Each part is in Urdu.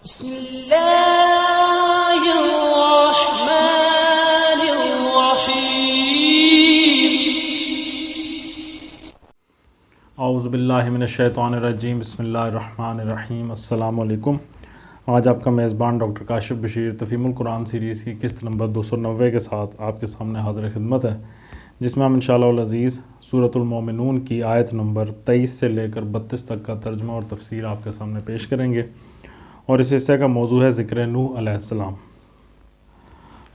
بسم اللہ الرحمن الرحیم۔ اعوذ باللہ من الشیطان الرجیم، بسم اللہ الرحمن الرحیم۔ السلام علیکم۔ آج آپ کا میزبان ڈاکٹر کاشف بشیر تفہیم القرآن سیریز کی قسط نمبر 290 کے ساتھ آپ کے سامنے حاضر خدمت ہے، جس میں ہم انشاءاللہ العزیز سورۃ المومنون کی آیت نمبر 23 سے لے کر 32 تک کا ترجمہ اور تفسیر آپ کے سامنے پیش کریں گے، اور اس حصے کا موضوع ہے ذکر نوح علیہ السلام۔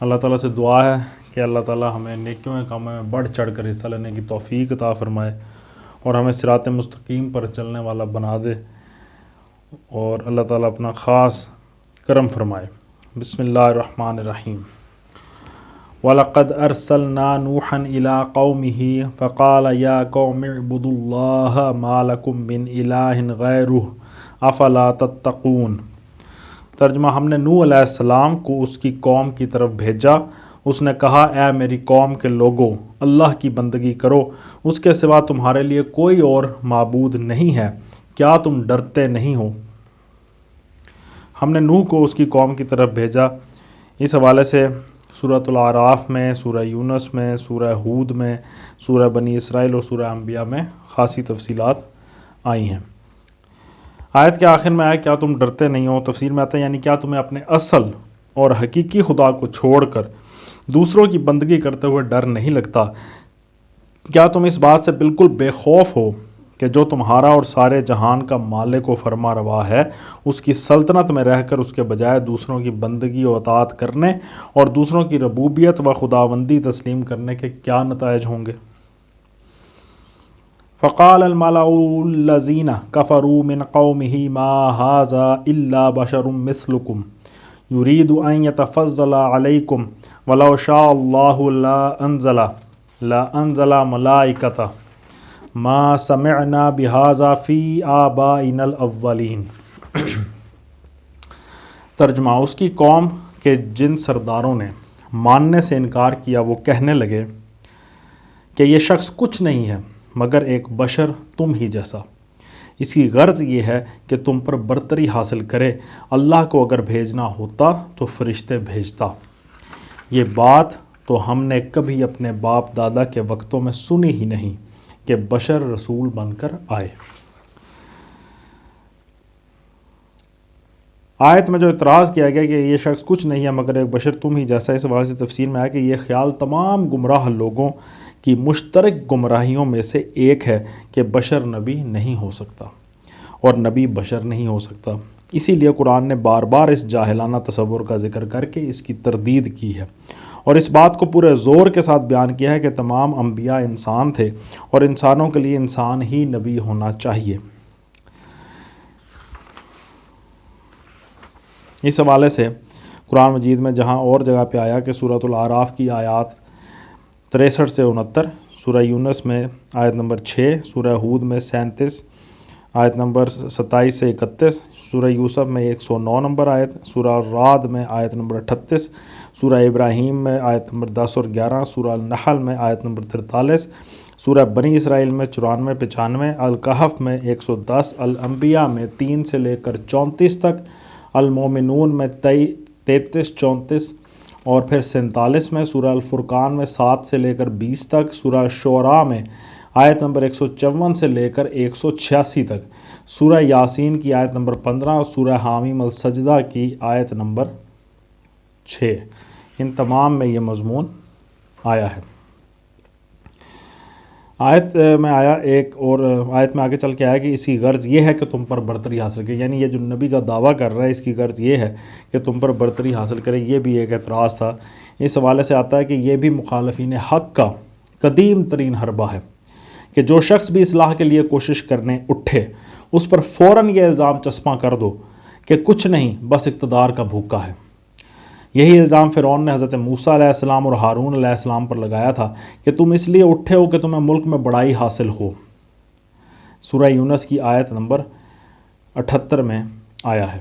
اللہ تعالیٰ سے دعا ہے کہ اللہ تعالیٰ ہمیں نیکیوں کے کاموں میں بڑھ چڑھ کر حصہ لینے کی توفیق عطا فرمائے اور ہمیں صراط مستقیم پر چلنے والا بنا دے، اور اللہ تعالیٰ اپنا خاص کرم فرمائے۔ بسم اللہ الرحمن الرحیم۔ وَلَقَدْ أَرْسَلْنَا نُوحًا إِلَىٰ قَوْمِهِ فَقَالَ يَا قَوْمِ اعْبُدُوا اللَّهَ مَا لَكُم مِّنْ إِلَٰهٍ غَيْرُهُ أَفَلَا تَتَّقُونَ۔ ترجمہ: ہم نے نوح علیہ السلام کو اس کی قوم کی طرف بھیجا۔ اس نے کہا، اے میری قوم کے لوگو، اللہ کی بندگی کرو، اس کے سوا تمہارے لیے کوئی اور معبود نہیں ہے، کیا تم ڈرتے نہیں ہو؟ ہم نے نوح کو اس کی قوم کی طرف بھیجا، اس حوالے سے سورۃ الاعراف میں، سورہ یونس میں، سورہ ہود میں، سورہ بنی اسرائیل اور سورہ انبیاء میں خاصی تفصیلات آئی ہیں۔ آیت کے آخر میں آیا کیا تم ڈرتے نہیں ہو، تفسیر میں آتا ہے یعنی کیا تمہیں اپنے اصل اور حقیقی خدا کو چھوڑ کر دوسروں کی بندگی کرتے ہوئے ڈر نہیں لگتا؟ کیا تم اس بات سے بالکل بے خوف ہو کہ جو تمہارا اور سارے جہان کا مالک و فرما روا ہے، اس کی سلطنت میں رہ کر اس کے بجائے دوسروں کی بندگی و اطاعت کرنے اور دوسروں کی ربوبیت و خداوندی تسلیم کرنے کے کیا نتائج ہوں گے؟ فقال الملأ الذين كفروا من قومه ما هذا إلا بشر مثلكم يريد أن يتفضل عليكم ولو شاء الله لأنزل ملائكة ما سمعنا بهذا في آبائنا الأولين۔ ترجمہ: اس کی قوم کے جن سرداروں نے ماننے سے انکار کیا وہ کہنے لگے کہ یہ شخص کچھ نہیں ہے مگر ایک بشر تم ہی جیسا، اس کی غرض یہ ہے کہ تم پر برتری حاصل کرے، اللہ کو اگر بھیجنا ہوتا تو فرشتے بھیجتا۔ یہ بات تو ہم نے کبھی اپنے باپ دادا کے وقتوں میں سنی ہی نہیں کہ بشر رسول بن کر آئے۔ آیت میں جو اعتراض کیا گیا کہ یہ شخص کچھ نہیں ہے مگر ایک بشر تم ہی جیسا، اس حوالے سے تفسیر میں آیا کہ یہ خیال تمام گمراہ لوگوں کی مشترک گمراہیوں میں سے ایک ہے کہ بشر نبی نہیں ہو سکتا اور نبی بشر نہیں ہو سکتا۔ اسی لیے قرآن نے بار بار اس جاہلانہ تصور کا ذکر کر کے اس کی تردید کی ہے اور اس بات کو پورے زور کے ساتھ بیان کیا ہے کہ تمام انبیاء انسان تھے اور انسانوں کے لیے انسان ہی نبی ہونا چاہیے۔ اس حوالے سے قرآن مجید میں جہاں اور جگہ پہ آیا کہ سورۃ الاعراف کی آیات 63 سے 69، سورہ یونس میں آیت نمبر 6، سورہ ہود میں 37 آیت نمبر 27 سے 31، سورہ یوسف میں 109 نمبر آیت، سورہ رعد میں آیت نمبر 38، سورہ ابراہیم میں آیت نمبر 10 اور 11، سورہ النحل میں آیت نمبر 43، سورہ بنی اسرائیل میں 94 95، الکہف میں 110، الانبیاء میں 3 سے لے کر 34 تک، المومنون میں 33 34 اور پھر 47 میں، سورہ الفرقان میں 7 سے لے کر 20 تک، سورہ شعراء میں آیت نمبر 154 سے لے کر 186 تک، سورہ یاسین کی آیت نمبر 15 اور سورہ حامیم السجدہ کی آیت نمبر 6، ان تمام میں یہ مضمون آیا ہے۔ آیت میں آیا ایک اور آیت میں آگے چل کے آیا کہ اس کی غرض یہ ہے کہ تم پر برتری حاصل کرے، یعنی یہ جو نبی کا دعویٰ کر رہا ہے اس کی غرض یہ ہے کہ تم پر برتری حاصل کرے۔ یہ بھی ایک اعتراض تھا۔ اس حوالے سے آتا ہے کہ یہ بھی مخالفین حق کا قدیم ترین حربہ ہے کہ جو شخص بھی اصلاح کے لیے کوشش کرنے اٹھے اس پر فوراً یہ الزام چسپاں کر دو کہ کچھ نہیں بس اقتدار کا بھوکا ہے۔ یہی الزام فرعون نے حضرت موسیٰ علیہ السلام اور ہارون علیہ السلام پر لگایا تھا کہ تم اس لیے اٹھے ہو کہ تمہیں ملک میں بڑائی حاصل ہو۔ سورہ یونس کی آیت نمبر 78 میں آیا ہے۔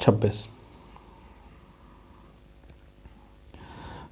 26।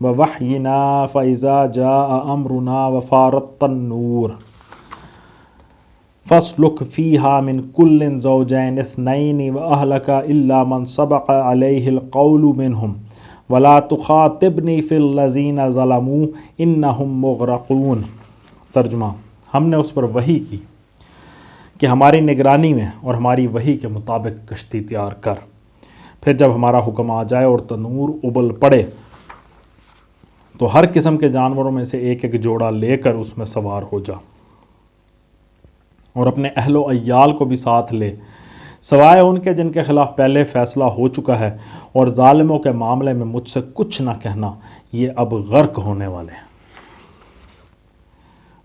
ووحینا فإذا جاء أمرنا وفارت النور فاسلک فیہا من کل زوجین اثنین وأہلک الا من سبق علیہ القول منہم ولا تخاطبنی فی الذین ظلموا انہم مغرقون۔ ترجمہ: ہم نے اس پر وحی کی کہ ہماری نگرانی میں اور ہماری وحی کے مطابق کشتی تیار کر، پھر جب ہمارا حکم آ جائے اور تنور ابل پڑے تو ہر قسم کے جانوروں میں سے ایک ایک جوڑا لے کر اس میں سوار ہو جا، اور اپنے اہل و عیال کو بھی ساتھ لے، سوائے ان کے جن کے خلاف پہلے فیصلہ ہو چکا ہے، اور ظالموں کے معاملے میں مجھ سے کچھ نہ کہنا، یہ اب غرق ہونے والے ہیں۔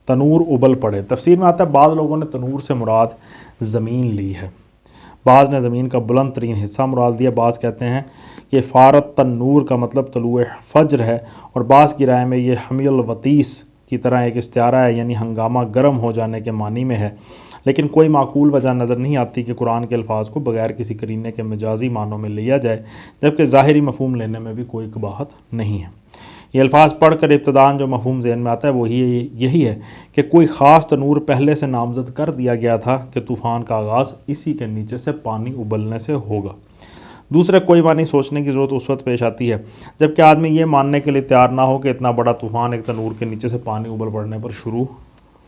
تنور ابل پڑے، تفسیر میں آتا ہے بعض لوگوں نے تنور سے مراد زمین لی ہے، بعض نے زمین کا بلند ترین حصہ مراد دیا، بعض کہتے ہیں کہ فارت تنور کا مطلب طلوع فجر ہے، اور بعض کی رائے میں یہ حمی الوطیس کی طرح ایک استعارہ ہے، یعنی ہنگامہ گرم ہو جانے کے معنی میں ہے، لیکن کوئی معقول وجہ نظر نہیں آتی کہ قرآن کے الفاظ کو بغیر کسی قرینے کے مجازی معنوں میں لیا جائے، جبکہ ظاہری مفہوم لینے میں بھی کوئی قباحت نہیں ہے۔ یہ الفاظ پڑھ کر ابتداءً جو مفہوم ذہن میں آتا ہے وہ یہی ہے کہ کوئی خاص تنور پہلے سے نامزد کر دیا گیا تھا کہ طوفان کا آغاز اسی کے نیچے سے پانی ابلنے سے ہوگا۔ دوسرے کوئی معنی سوچنے کی ضرورت اس وقت پیش آتی ہے جب کہ آدمی یہ ماننے کے لیے تیار نہ ہو کہ اتنا بڑا طوفان ایک تنور کے نیچے سے پانی ابل پڑنے پر شروع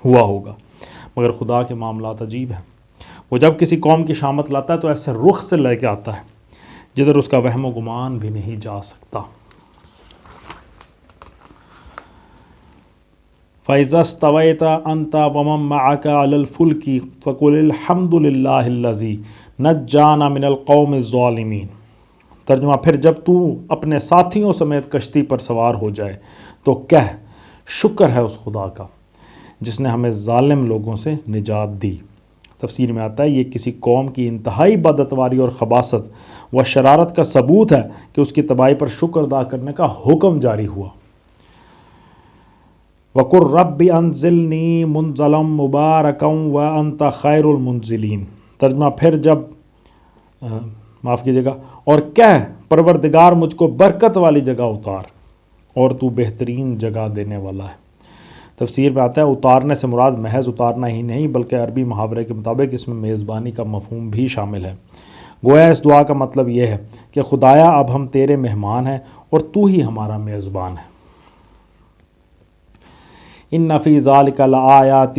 ہوا ہوگا، مگر خدا کے معاملات عجیب ہیں۔ وہ جب کسی قوم کی شامت لاتا ہے تو ایسے رخ سے لے کے آتا ہے جدھر اس کا وہم و گمان بھی نہیں جا سکتا۔ فَإِذَا اسْتَوَيْتَ أَنْتَ وَمَن مَّعَكَ عَلَى الْفُلْكِ فَقُلِ الْحَمْدُ لِلَّهِ الَّذِي نَجَّانَا مِنَ الْقَوْمِ الظَّالِمِينَ۔ ترجمہ: پھر جب تو اپنے ساتھیوں سمیت کشتی پر سوار ہو جائے تو کہہ شکر ہے اس خدا کا جس نے ہمیں ظالم لوگوں سے نجات دی۔ تفسیر میں آتا ہے یہ کسی قوم کی انتہائی بدعتواری اور خباثت و شرارت کا ثبوت ہے کہ اس کی تباہی پر شکر ادا کرنے کا حکم جاری ہوا۔ وَقُلْ رَبِّ أَنزِلْنِي مُنزَلًا مُبَارَكًا وَأَنْتَ خَيْرُ الْمُنزِلِينَ۔ ترجمہ: پھر جب معاف کیجیے گا، اور کہہ پروردگار مجھ کو برکت والی جگہ اتار، اور تو بہترین جگہ دینے والا ہے۔ تفسیر میں آتا ہے اتارنے سے مراد محض اتارنا ہی نہیں بلکہ عربی محاورے کے مطابق اس میں میزبانی کا مفہوم بھی شامل ہے۔ گویا اس دعا کا مطلب یہ ہے کہ خدایا اب ہم تیرے مہمان ہیں اور تو ہی ہمارا میزبان ہے۔ ان فی ذالک لآیات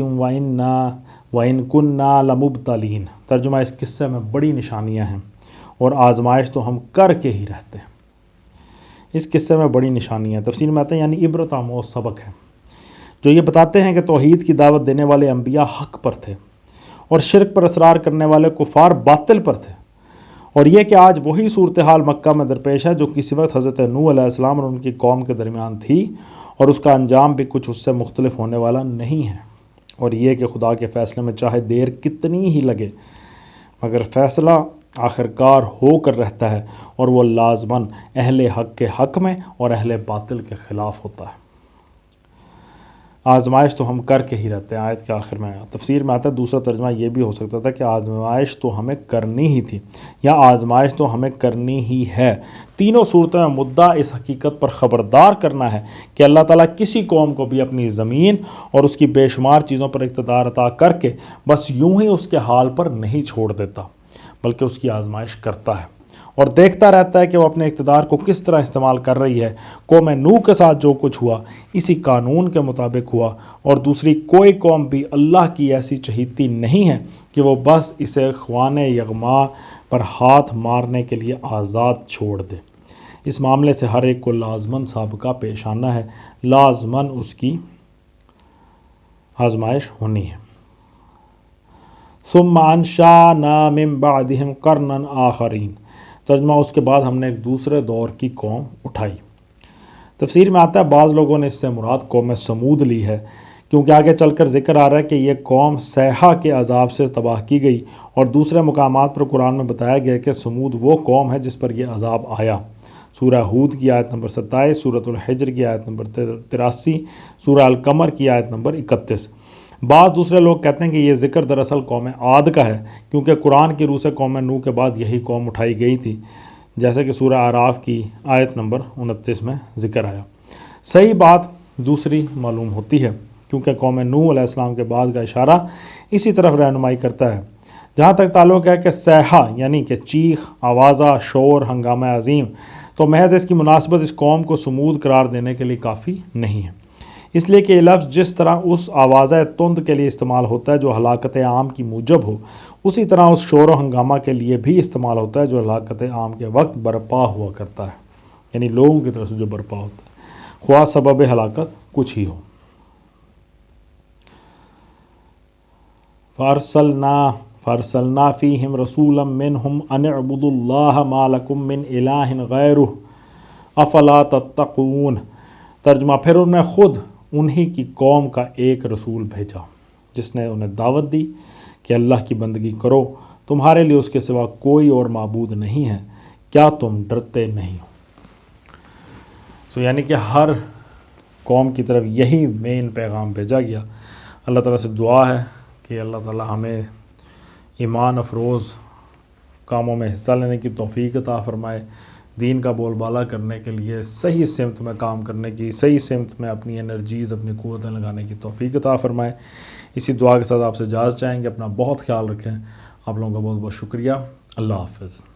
وان کنا لمبتلین۔ ترجمہ: اس قصے میں بڑی نشانیاں ہیں اور آزمائش تو ہم کر کے ہی رہتے ہیں۔ اس قصے میں بڑی نشانیاں ہیں، تفسیر میں آتے ہیں یعنی عبرت آموز سبق ہے جو یہ بتاتے ہیں کہ توحید کی دعوت دینے والے انبیاء حق پر تھے اور شرک پر اصرار کرنے والے کفار باطل پر تھے، اور یہ کہ آج وہی صورتحال مکہ میں درپیش ہے جو کسی وقت حضرت نوح علیہ السلام اور ان کی قوم کے درمیان تھی، اور اس کا انجام بھی کچھ اس سے مختلف ہونے والا نہیں ہے۔ اور یہ کہ خدا کے فیصلے میں چاہے دیر کتنی ہی لگے مگر فیصلہ آخرکار ہو کر رہتا ہے، اور وہ لازماً اہل حق کے حق میں اور اہل باطل کے خلاف ہوتا ہے۔ آزمائش تو ہم کر کے ہی رہتے ہیں، آیت کے آخر میں آیا۔ تفسیر میں آتا ہے دوسرا ترجمہ یہ بھی ہو سکتا تھا کہ آزمائش تو ہمیں کرنی ہی تھی، یا آزمائش تو ہمیں کرنی ہی ہے۔ تینوں صورتوں میں مدعا اس حقیقت پر خبردار کرنا ہے کہ اللہ تعالیٰ کسی قوم کو بھی اپنی زمین اور اس کی بے شمار چیزوں پر اقتدار عطا کر کے بس یوں ہی اس کے حال پر نہیں چھوڑ دیتا، بلکہ اس کی آزمائش کرتا ہے اور دیکھتا رہتا ہے کہ وہ اپنے اقتدار کو کس طرح استعمال کر رہی ہے۔ قوم نوح کے ساتھ جو کچھ ہوا اسی قانون کے مطابق ہوا، اور دوسری کوئی قوم بھی اللہ کی ایسی چہیتی نہیں ہے کہ وہ بس اسے خوان یغما پر ہاتھ مارنے کے لیے آزاد چھوڑ دے۔ اس معاملے سے ہر ایک کو لازماً سابقہ پیش آنا ہے، لازماً اس کی آزمائش ہونی ہے۔ ثم انشأنا من بعدهم قرنا آخرین۔ ترجمہ: اس کے بعد ہم نے ایک دوسرے دور کی قوم اٹھائی۔ تفسیر میں آتا ہے بعض لوگوں نے اس سے مراد قوم سمود لی ہے، کیونکہ آگے چل کر ذکر آ رہا ہے کہ یہ قوم صیحہ کے عذاب سے تباہ کی گئی، اور دوسرے مقامات پر قرآن میں بتایا گیا کہ سمود وہ قوم ہے جس پر یہ عذاب آیا۔ سورہ ہود کی آیت نمبر 27، سورۃ الحجر کی آیت نمبر 83، سورہ القمر کی آیت نمبر 31۔ بعض دوسرے لوگ کہتے ہیں کہ یہ ذکر دراصل قوم عاد کا ہے، کیونکہ قرآن کی روح سے قوم نوح کے بعد یہی قوم اٹھائی گئی تھی، جیسے کہ سورہ اعراف کی آیت نمبر 29 میں ذکر آیا۔ صحیح بات دوسری معلوم ہوتی ہے، کیونکہ قوم نوح علیہ السلام کے بعد کا اشارہ اسی طرف رہنمائی کرتا ہے۔ جہاں تک تعلق ہے کہ صیحہ یعنی کہ چیخ، آوازہ، شور، ہنگامہ عظیم، تو محض اس کی مناسبت اس قوم کو صمود قرار دینے کے لیے کافی نہیں ہے، اس لیے کہ یہ لفظ جس طرح اس آوازہ تند کے لیے استعمال ہوتا ہے جو ہلاکت عام کی موجب ہو، اسی طرح اس شور و ہنگامہ کے لیے بھی استعمال ہوتا ہے جو ہلاکت عام کے وقت برپا ہوا کرتا ہے، یعنی لوگوں کی طرف سے جو برپا ہوتا ہے، خواہ سبب ہلاکت کچھ ہی ہو۔ فارسلنا فیہم رسولا منہم ان اعبدوا اللہ ما لکم من الہ غیرہ افلا تتقون۔ ترجمہ، پھر انہوں نے خود انہی کی قوم کا ایک رسول بھیجا جس نے انہیں دعوت دی کہ اللہ کی بندگی کرو، تمہارے لیے اس کے سوا کوئی اور معبود نہیں ہے، کیا تم ڈرتے نہیں ہو؟ یعنی کہ ہر قوم کی طرف یہی مین پیغام بھیجا گیا۔ اللہ تعالیٰ سے دعا ہے کہ اللہ تعالیٰ ہمیں ایمان افروز کاموں میں حصہ لینے کی توفیق عطا فرمائے، دین کا بول بالا کرنے کے لیے صحیح سمت میں کام کرنے کی، صحیح سمت میں اپنی انرجیز، اپنی قوتیں لگانے کی توفیق عطا فرمائے۔ اسی دعا کے ساتھ آپ سے اجازت چاہیں گے۔ اپنا بہت خیال رکھیں۔ آپ لوگوں کا بہت بہت شکریہ۔ اللہ حافظ۔